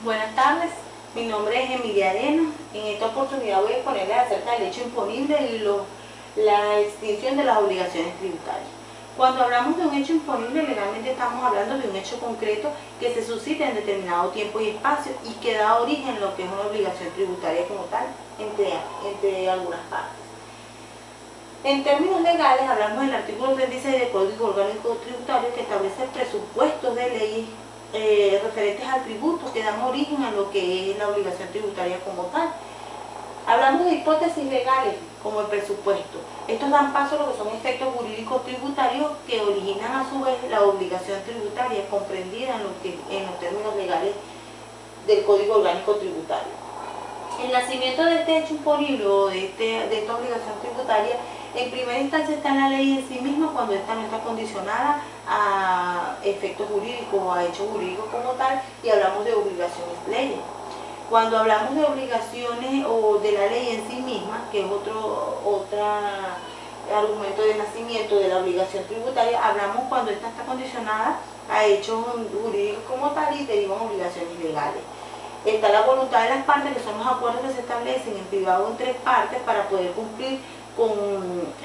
Buenas tardes, mi nombre es Emilia Arena. En esta oportunidad voy a exponerles acerca del hecho imponible y la extinción de las obligaciones tributarias. Cuando hablamos de un hecho imponible, legalmente estamos hablando de un hecho concreto que se suscita en determinado tiempo y espacio y que da origen a lo que es una obligación tributaria como tal, entre algunas partes. En términos legales, hablamos del artículo 36 del Código Orgánico Tributario, que establece presupuestos de leyes referentes al tributo que dan origen a lo que es la obligación tributaria como tal. Hablamos de hipótesis legales como el presupuesto. Estos dan paso a lo que son efectos jurídicos tributarios que originan a su vez la obligación tributaria comprendida en los términos legales del Código Orgánico Tributario. El nacimiento de este hecho imponible o de esta obligación tributaria en primera instancia está en la ley en sí misma cuando esta no está condicionada a efectos jurídicos o a hechos jurídicos como tal, y hablamos de obligaciones leyes. Cuando hablamos de obligaciones o de la ley en sí misma, que es otro argumento de nacimiento de la obligación tributaria, hablamos cuando esta está condicionada a hechos jurídicos como tal y derivan obligaciones legales. Está la voluntad de las partes, que son los acuerdos que se establecen en privado entre partes para poder cumplir con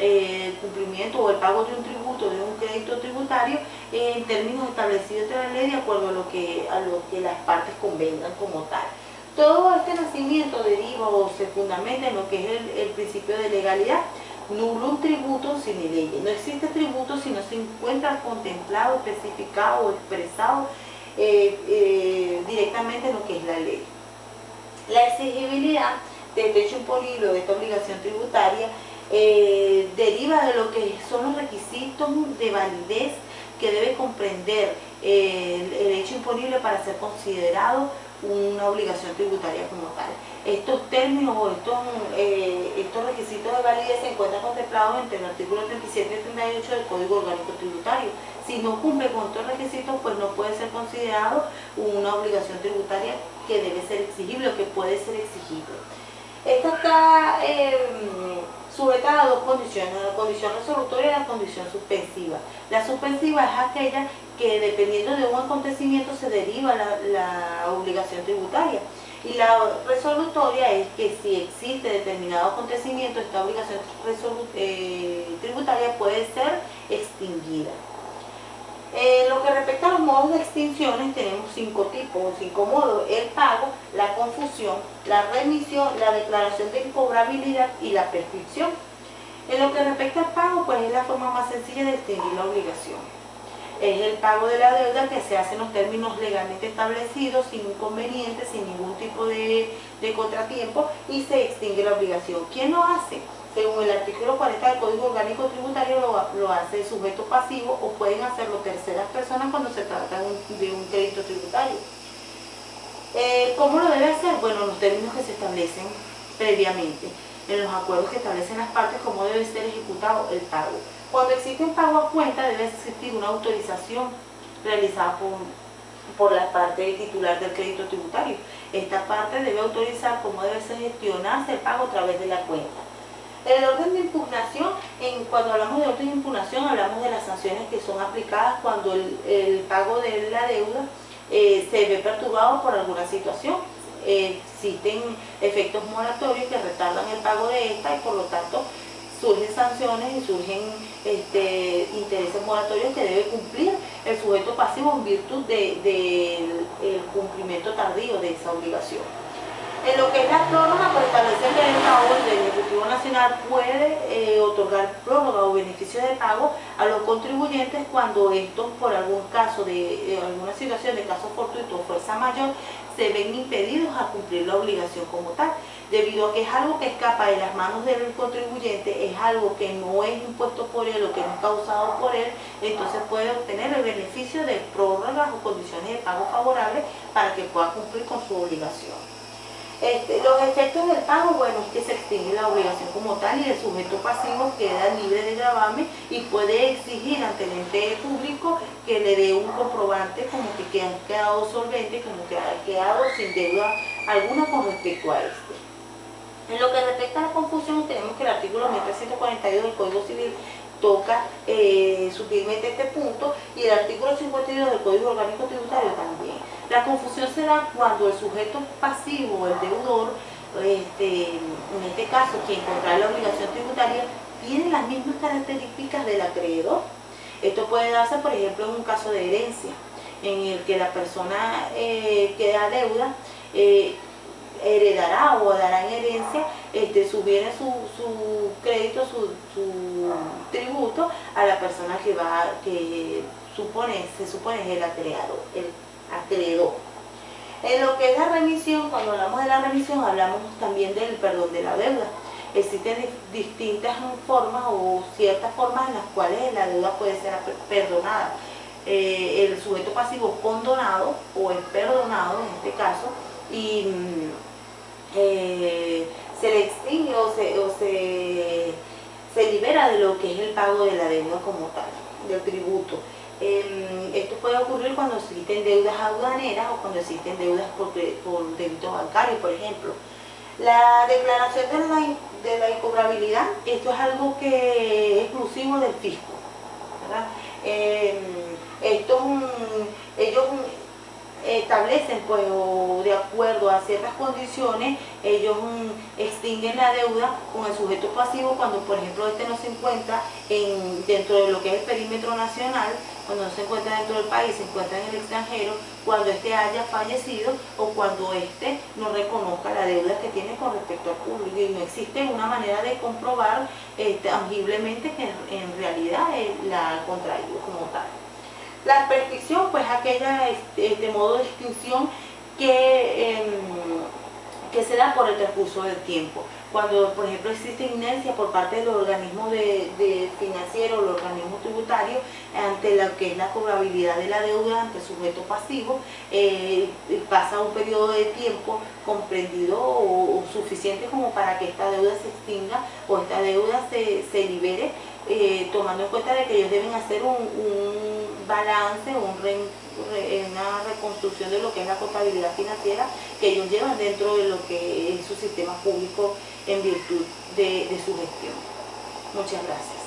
el cumplimiento o el pago de un tributo, de un crédito tributario, en términos establecidos de la ley de acuerdo a lo que las partes convengan como tal. Todo este nacimiento deriva o se fundamenta en lo que es el principio de legalidad. Nulo un tributo sin ley. No existe tributo si no se encuentra contemplado, especificado o expresado directamente en lo que es la ley. La exigibilidad de este hecho imponible o de esta obligación tributaria deriva de lo que son los requisitos de validez que debe comprender el hecho imponible para ser considerado una obligación tributaria como tal. Estos términos o estos requisitos de validez se encuentran contemplados entre el artículo 37 y 38 del Código Orgánico Tributario. Si no cumple con estos requisitos, pues no puede ser considerado una obligación tributaria que debe ser exigible o que puede ser exigible. Esta está sujeta a dos condiciones, la condición resolutoria y la condición suspensiva. La suspensiva es aquella que dependiendo de un acontecimiento se deriva la obligación tributaria. Y la resolutoria es que si existe determinado acontecimiento, esta obligación tributaria puede ser extinguida. Lo que respecta a los modos de extinciones, tenemos 5 tipos o 5 modos: el pago, la confusión, la remisión, la declaración de incobrabilidad y la prescripción. En lo que respecta al pago, pues es la forma más sencilla de extinguir la obligación. Es el pago de la deuda que se hace en los términos legalmente establecidos, sin inconvenientes, sin ningún tipo de contratiempo, y se extingue la obligación. ¿Quién lo hace? Según el artículo 40 del Código Orgánico Tributario lo hace el sujeto pasivo o pueden hacerlo terceras personas cuando se trata de un crédito tributario. ¿Cómo lo debe hacer? Bueno, en los términos que se establecen previamente, en los acuerdos que establecen las partes, cómo debe ser ejecutado el pago. Cuando existe un pago a cuenta, debe existir una autorización realizada por la parte titular del crédito tributario. Esta parte debe autorizar cómo debe ser gestionarse el pago a través de la cuenta. El orden de impugnación, cuando hablamos de orden de impugnación, hablamos de las sanciones que son aplicadas cuando el pago de la deuda se ve perturbado por alguna situación. Existen efectos moratorios que retardan el pago de esta y por lo tanto surgen sanciones y surgen intereses moratorios que debe cumplir el sujeto pasivo en virtud del cumplimiento tardío de esa obligación. En lo que es la prórroga, pues establece que el Ejecutivo Nacional puede otorgar prórroga o beneficios de pago a los contribuyentes cuando estos, por algún caso de alguna situación de caso fortuito o fuerza mayor, se ven impedidos a cumplir la obligación como tal, debido a que es algo que escapa de las manos del contribuyente, es algo que no es impuesto por él o que no es causado por él, entonces puede obtener el beneficio de prórrogas o condiciones de pago favorables para que pueda cumplir con su obligación. Los efectos del pago, bueno, es que se extingue la obligación como tal y el sujeto pasivo queda libre de gravamen y puede exigir ante el ente público que le dé un comprobante como que ha quedado solvente, como que ha quedado sin deuda alguna con respecto a En lo que respecta a la confusión, tenemos que el artículo 1342 del Código Civil toca sutilmente este punto, y el artículo 52 del Código Orgánico Tributario también. La confusión se da cuando el sujeto pasivo, el deudor, en este caso quien contrae la obligación tributaria, tiene las mismas características del acreedor. Esto puede darse, por ejemplo, en un caso de herencia, en el que la persona que da deuda heredará o dará en herencia su bienes, su crédito, su tributo a la persona que se supone es el acreedor. En lo que es la remisión, cuando hablamos de la remisión, hablamos también del perdón de la deuda. Existen distintas formas o ciertas formas en las cuales la deuda puede ser perdonada. El sujeto pasivo es condonado o es perdonado en este caso, y se le extingue o se libera de lo que es el pago de la deuda como tal, del tributo. Esto puede ocurrir cuando existen deudas aduaneras o cuando existen deudas por débito bancario, por ejemplo. La declaración de la incobrabilidad, esto es algo que es exclusivo del fisco, ¿verdad? Ellos establecen, pues, o de acuerdo a ciertas condiciones, ellos extinguen la deuda con el sujeto pasivo cuando, por ejemplo, no se encuentra dentro de lo que es el perímetro nacional, cuando no se encuentra dentro del país, se encuentra en el extranjero, cuando haya fallecido o cuando no reconozca la deuda que tiene con respecto al público, y no existe una manera de comprobar tangiblemente que en realidad la ha contraído como tal. La prescripción, pues, aquella modo de extinción que se da por el transcurso del tiempo. Cuando, por ejemplo, existe inercia por parte del organismo financiero, el organismo tributario, ante lo que es la cobrabilidad de la deuda ante el sujeto pasivo, pasa un periodo de tiempo comprendido o suficiente como para que esta deuda se extinga o esta deuda se libere, tomando en cuenta de que ellos deben hacer un balance, una reconstrucción de lo que es la contabilidad financiera que ellos llevan dentro de lo que es su sistema público en virtud de su gestión. Muchas gracias.